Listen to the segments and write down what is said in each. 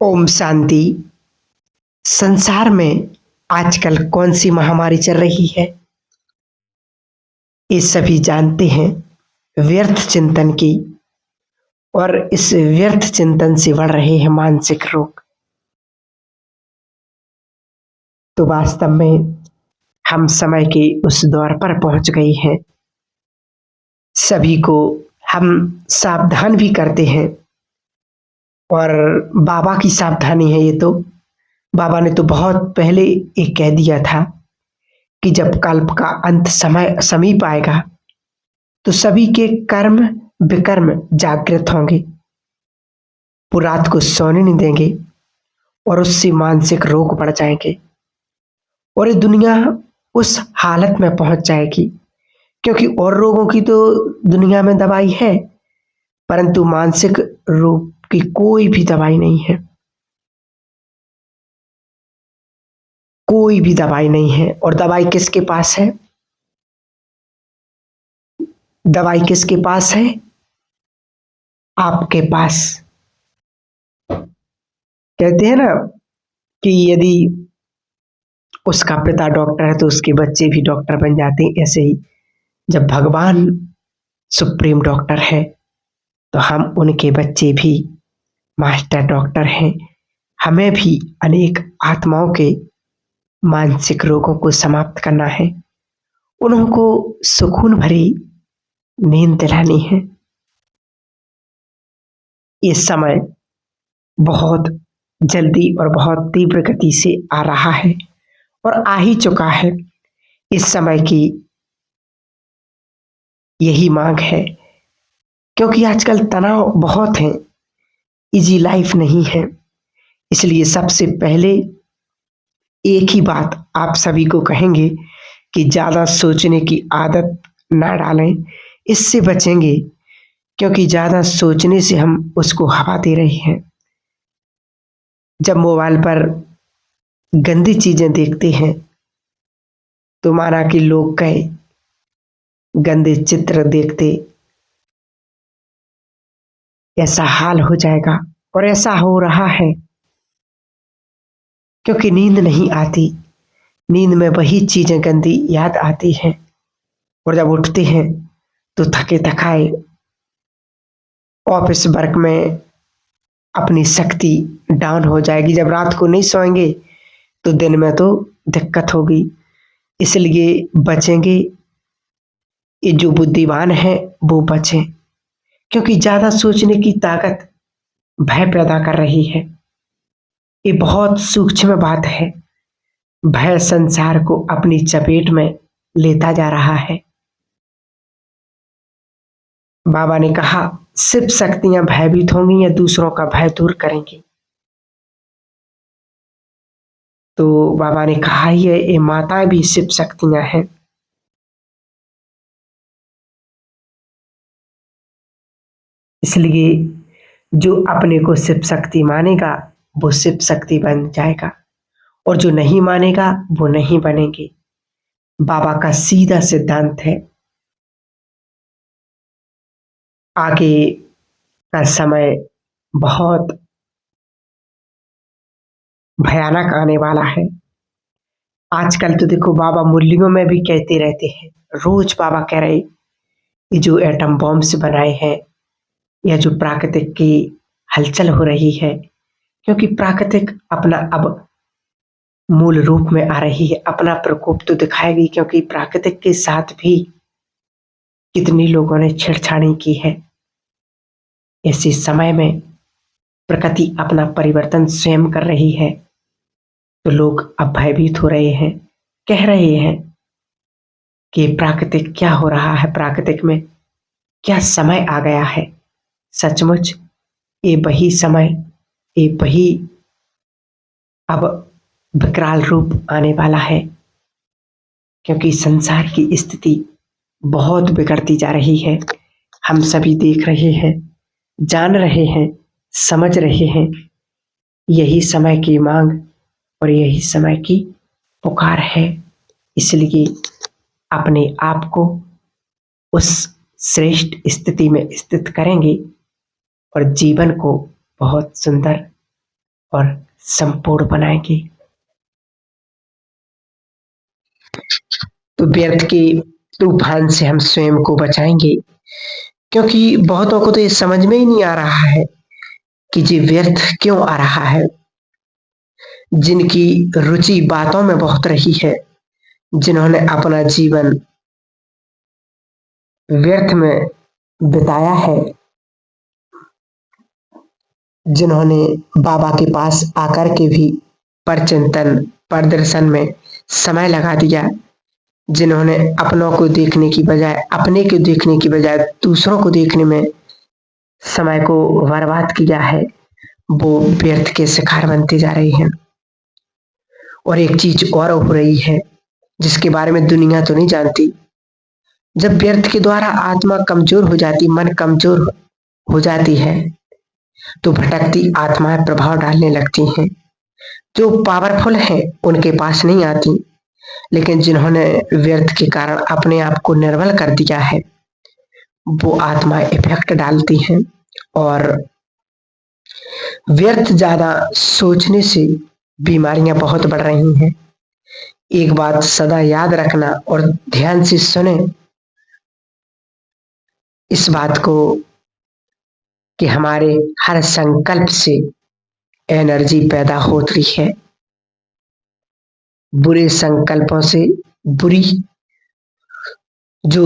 ओम शांति। संसार में आजकल कौन सी महामारी चल रही है, ये सभी जानते हैं। व्यर्थ चिंतन की, और इस व्यर्थ चिंतन से बढ़ रहे हैं मानसिक रोग। तो वास्तव में हम समय के उस दौर पर पहुंच गए हैं। सभी को हम सावधान भी करते हैं, और बाबा की सावधानी है ये तो। बाबा ने तो बहुत पहले एक कह दिया था कि जब कल्प का अंत समय समीप आएगा तो सभी के कर्म विकर्म जागृत होंगे, वो रात को सोने नहीं देंगे और उससे मानसिक रोग बढ़ जाएंगे, और ये दुनिया उस हालत में पहुंच जाएगी। क्योंकि और रोगों की तो दुनिया में दवाई है, परंतु मानसिक रोग की कोई भी दवाई नहीं है। कोई भी दवाई नहीं है। और दवाई किसके पास है? दवाई किसके पास है? आपके पास। कहते हैं ना कि यदि उसका पिता डॉक्टर है तो उसके बच्चे भी डॉक्टर बन जाते हैं। ऐसे ही जब भगवान सुप्रीम डॉक्टर है तो हम उनके बच्चे भी मास्टर डॉक्टर हैं। हमें भी अनेक आत्माओं के मानसिक रोगों को समाप्त करना है, उनको सुकून भरी नींद दिलानी है। ये समय बहुत जल्दी और बहुत तीव्र गति से आ रहा है और आ ही चुका है। इस समय की यही मांग है, क्योंकि आजकल तनाव बहुत है, इजी लाइफ नहीं है। इसलिए सबसे पहले एक ही बात आप सभी को कहेंगे कि ज़्यादा सोचने की आदत ना डालें, इससे बचेंगे। क्योंकि ज़्यादा सोचने से हम उसको हवा दे रहे हैं। जब मोबाइल पर गंदी चीज़ें देखते हैं तो माना कि लोग कहे गंदे चित्र देखते ऐसा हाल हो जाएगा, और ऐसा हो रहा है। क्योंकि नींद नहीं आती, नींद में वही चीज़ें गंदी याद आती हैं, और जब उठते हैं तो थके थकाए ऑफिस वर्क में अपनी शक्ति डाउन हो जाएगी। जब रात को नहीं सोएंगे तो दिन में तो दिक्कत होगी। इसलिए बचेंगे, ये जो बुद्धिमान है वो बचें। क्योंकि ज़्यादा सोचने की ताकत भय पैदा कर रही है। ये बहुत सूक्ष्म बात है। भय संसार को अपनी चपेट में लेता जा रहा है। बाबा ने कहा सिर्फ शक्तियां भयभीत होंगी या दूसरों का भय दूर करेंगी। तो बाबा ने कहा ये माताएं भी शिव शक्तियां हैं। इसलिए जो अपने को शिव शक्ति मानेगा वो शिव शक्ति बन जाएगा, और जो नहीं मानेगा वो नहीं बनेंगे। बाबा का सीधा सिद्धांत है। आगे का समय बहुत भयानक आने वाला है। आजकल तो देखो बाबा मुरलियों में भी कहते रहते हैं, रोज बाबा कह रहे ये जो एटम बॉम्ब से बनाए हैं या जो प्राकृतिक की हलचल हो रही है, क्योंकि प्राकृतिक अपना अब मूल रूप में आ रही है, अपना प्रकोप तो दिखाएगी। क्योंकि प्राकृतिक के साथ भी कितनी लोगों ने छेड़छाड़ी की है। ऐसे समय में प्रकृति अपना परिवर्तन स्वयं कर रही है, तो लोग अब भयभीत हो रहे हैं, कह रहे हैं कि प्राकृतिक क्या हो रहा है, प्राकृतिक में क्या समय आ गया है। सचमुच ये वही समय, ये वही अब विकराल रूप आने वाला है। क्योंकि संसार की स्थिति बहुत बिगड़ती जा रही है। हम सभी देख रहे हैं, जान रहे हैं, समझ रहे हैं। यही समय की मांग और यही समय की पुकार है। इसलिए अपने आप को उस श्रेष्ठ स्थिति में स्थित करेंगे और जीवन को बहुत सुंदर और संपूर्ण बनाएंगे। तो व्यर्थ के तूफान से हम स्वयं को बचाएंगे, क्योंकि बहुतों को तो ये समझ में ही नहीं आ रहा है कि ये व्यर्थ क्यों आ रहा है। जिनकी रुचि बातों में बहुत रही है, जिन्होंने अपना जीवन व्यर्थ में बिताया है, जिन्होंने बाबा के पास आकर के भी परचिंतन प्रदर्शन में समय लगा दिया, जिन्होंने अपनों को देखने की बजाय अपने को देखने की बजाय दूसरों को देखने में समय को बर्बाद किया है, वो व्यर्थ के शिकार बनते जा रहे हैं। और एक चीज और हो रही है जिसके बारे में दुनिया तो नहीं जानती। जब व्यर्थ के द्वारा आत्मा कमजोर हो जाती, मन कमजोर हो जाती है, तो भटकती आत्माएं प्रभाव डालने लगती हैं। जो पावरफुल हैं उनके पास नहीं आती, लेकिन जिन्होंने व्यर्थ के कारण अपने आप को निर्बल कर दिया है, वो आत्माएं इफेक्ट डालती हैं। और व्यर्थ ज्यादा सोचने से बीमारियां बहुत बढ़ रही हैं। एक बात सदा याद रखना और ध्यान से सुने इस बात को कि हमारे हर संकल्प से एनर्जी पैदा होती है। बुरे संकल्पों से बुरी जो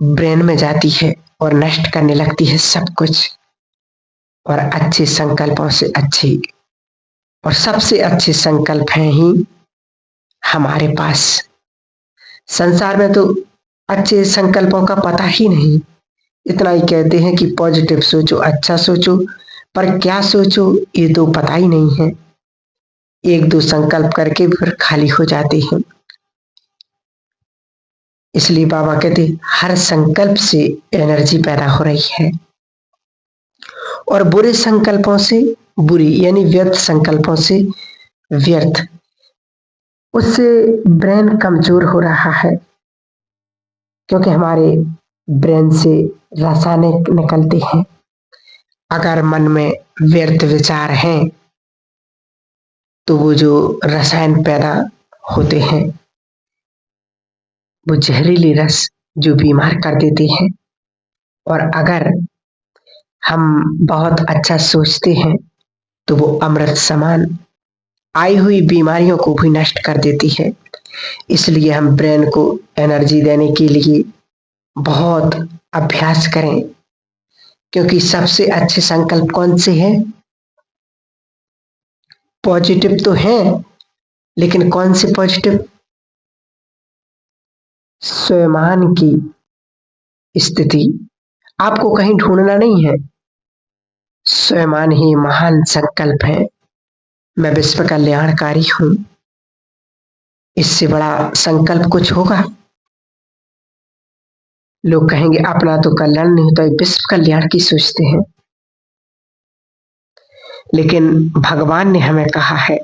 ब्रेन में जाती है और नष्ट करने लगती है सब कुछ, और अच्छे संकल्पों से अच्छे और सबसे अच्छे संकल्प हैं ही हमारे पास। संसार में तो अच्छे संकल्पों का पता ही नहीं। इतना ही कहते हैं कि पॉजिटिव सोचो, अच्छा सोचो, पर क्या सोचो ये तो पता ही नहीं है। एक दो संकल्प करके फिर खाली हो जाते हैं। इसलिए बाबा कहते हर संकल्प से एनर्जी पैदा हो रही है, और बुरे संकल्पों से बुरी यानी व्यर्थ संकल्पों से व्यर्थ, उससे ब्रेन कमजोर हो रहा है, क्योंकि हमारे ब्रेन से रासायनिक निकलते हैं। अगर मन में व्यर्थ विचार हैं तो वो जो रसायन पैदा होते हैं वो जहरीली रस जो बीमार कर देते हैं। और अगर हम बहुत अच्छा सोचते हैं तो वो अमृत समान आई हुई बीमारियों को भी नष्ट कर देती है। इसलिए हम ब्रेन को एनर्जी देने के लिए बहुत अभ्यास करें, क्योंकि सबसे अच्छे संकल्प कौन से हैं? पॉजिटिव तो हैं, लेकिन कौन से पॉजिटिव? स्वयं की स्थिति आपको कहीं ढूंढना नहीं है। स्वयं ही महान संकल्प है। मैं विश्व कल्याणकारी हूं, इससे बड़ा संकल्प कुछ होगा? लोग कहेंगे अपना तो कल्याण नहीं होता, विश्व कल्याण की सोचते हैं। लेकिन भगवान ने हमें कहा है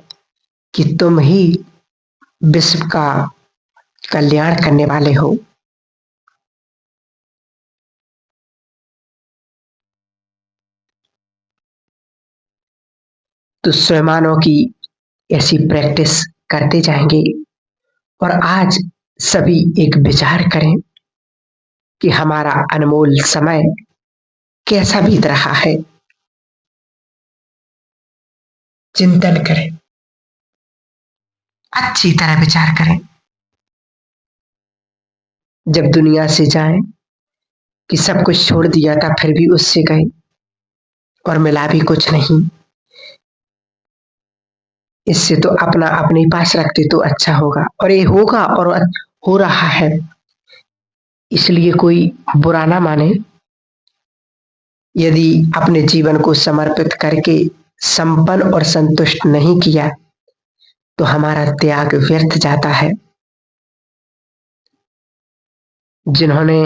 कि तुम ही विश्व का कल्याण करने वाले हो। तो स्वयं की ऐसी प्रैक्टिस करते जाएंगे। और आज सभी एक विचार करें कि हमारा अनमोल समय कैसा बीत रहा है। चिंतन करें, अच्छी तरह विचार करें। जब दुनिया से जाएं कि सब कुछ छोड़ दिया था फिर भी उससे गए और मिला भी कुछ नहीं, इससे तो अपना अपने पास रखते तो अच्छा होगा। और ये होगा और हो रहा है, इसलिए कोई बुरा ना माने। यदि अपने जीवन को समर्पित करके संपन्न और संतुष्ट नहीं किया तो हमारा त्याग व्यर्थ जाता है। जिन्होंने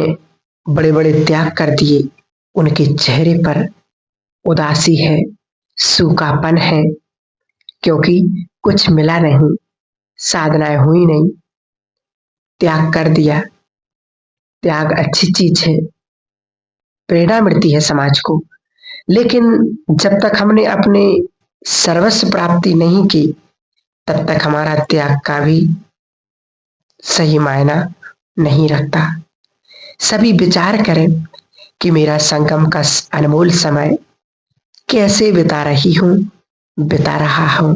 बड़े बड़े त्याग कर दिए उनके चेहरे पर उदासी है, सूखापन है, क्योंकि कुछ मिला नहीं, साधनाएं हुई नहीं, त्याग कर दिया। त्याग अच्छी चीज है, प्रेरणा मिलती है समाज को। लेकिन जब तक हमने अपने सर्वस्व प्राप्ति नहीं की, तब तक हमारा त्याग का भी सही मायना नहीं रखता। सभी विचार करें कि मेरा संगम का अनमोल समय कैसे बिता रही हूं, बिता रहा हूं।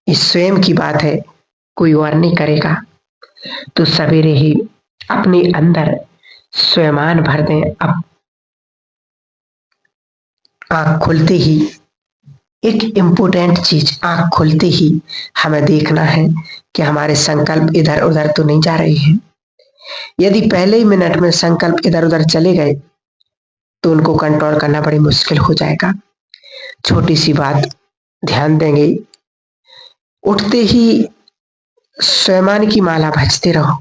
इस स्वयं की बात है, कोई और नहीं करेगा। तो सवेरे ही अपने अंदर स्वयमान भर दें। अब आंख खुलते ही एक इम्पोर्टेंट चीज, आंख खुलते ही हमें देखना है कि हमारे संकल्प इधर उधर तो नहीं जा रहे हैं। यदि पहले ही मिनट में संकल्प इधर उधर चले गए तो उनको कंट्रोल करना बड़ी मुश्किल हो जाएगा। छोटी सी बात ध्यान देंगे, उठते ही स्वयमान की माला भजते रहो।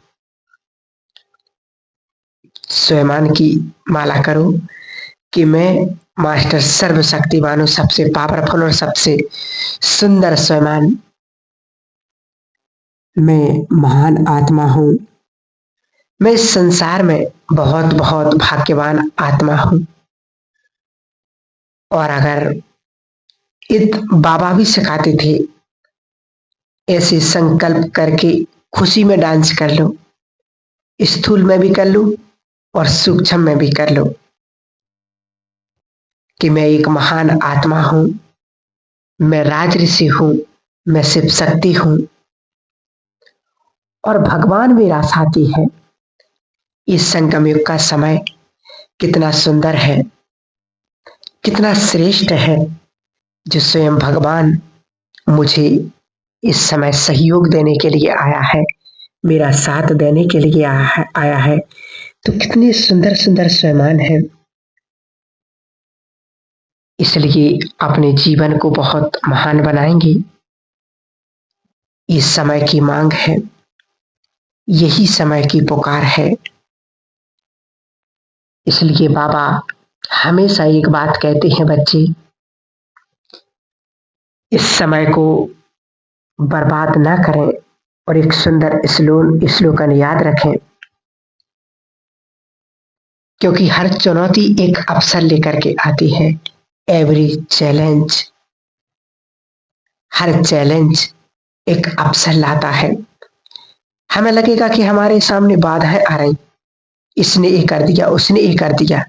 स्वयमान की माला करो कि मैं मास्टर सर्वशक्तिमान हूं, सबसे पावरफुल और सबसे सुंदर स्वयमान, मैं महान आत्मा हूं। मैं इस संसार में बहुत बहुत भाग्यवान आत्मा हूं। और अगर बाबा भी सिखाते थे, ऐसे संकल्प करके खुशी में डांस कर लो, स्थूल में भी कर लो और सूक्ष्म में भी कर लो, कि मैं एक महान आत्मा हूं, मैं राज ऋषि हूं, मैं शिव शक्ति हूं और भगवान मेरा साथी है। इस संगम युग का समय कितना सुंदर है, कितना श्रेष्ठ है, जो स्वयं भगवान मुझे इस समय सहयोग देने के लिए आया है, मेरा साथ देने के लिए आया है। तो कितने सुंदर सुंदर स्वयमान हैं। इसलिए अपने जीवन को बहुत महान बनाएंगे। इस समय की मांग है, यही समय की पुकार है। इसलिए बाबा हमेशा एक बात कहते हैं, बच्चे इस समय को बर्बाद ना करें और एक सुंदर स्लोगन याद रखें, क्योंकि हर चुनौती एक अवसर लेकर के आती है। एवरी चैलेंज, हर चैलेंज एक अवसर लाता है। हमें लगेगा कि हमारे सामने बाधाएं आ रही, इसने ये कर दिया, उसने ये कर दिया,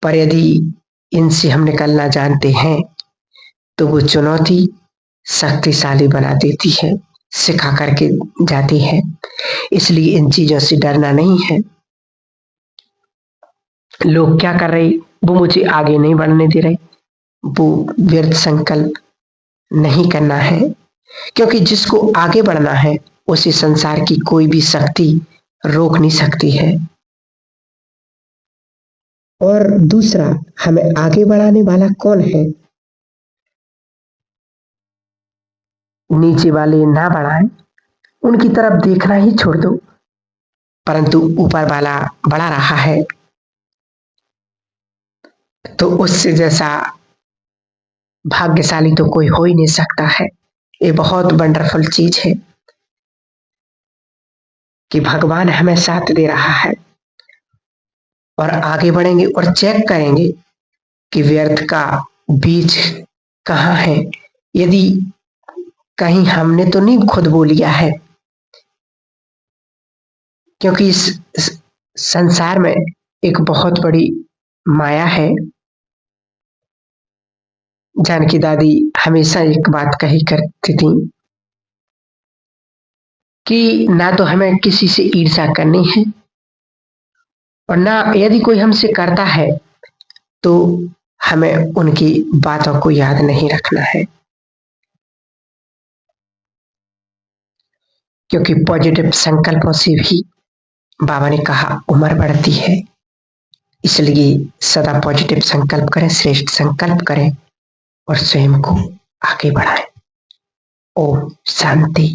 पर यदि इनसे हम निकलना जानते हैं तो वो चुनौती शक्तिशाली बना देती है, सिखा करके जाती है। इसलिए इन चीजों से डरना नहीं है। लोग क्या कर रहे, वो मुझे आगे नहीं बढ़ने दे रहे, वो व्यर्थ संकल्प नहीं करना है, क्योंकि जिसको आगे बढ़ना है उसे संसार की कोई भी शक्ति रोक नहीं सकती है। और दूसरा, हमें आगे बढ़ाने वाला कौन है? नीचे वाले ना बढ़ाएं, उनकी तरफ देखना ही छोड़ दो, परंतु ऊपर वाला बढ़ा रहा है तो उससे जैसा भाग्यशाली तो कोई हो ही नहीं सकता है। ये बहुत वंडरफुल चीज है कि भगवान हमें साथ दे रहा है और आगे बढ़ेंगे और चेक करेंगे कि व्यर्थ का बीज कहाँ है। यदि कहीं हमने तो नहीं खुद बो लिया है, क्योंकि इस संसार में एक बहुत बड़ी माया है। जानकी दादी हमेशा एक बात कही करती थी कि ना तो हमें किसी से ईर्ष्या करनी है और ना यदि कोई हमसे करता है तो हमें उनकी बातों को याद नहीं रखना है, क्योंकि पॉजिटिव संकल्पों से भी बाबा ने कहा उम्र बढ़ती है। इसलिए सदा पॉजिटिव संकल्प करें, श्रेष्ठ संकल्प करें और स्वयं को आगे बढ़ाएं। ओम शांति।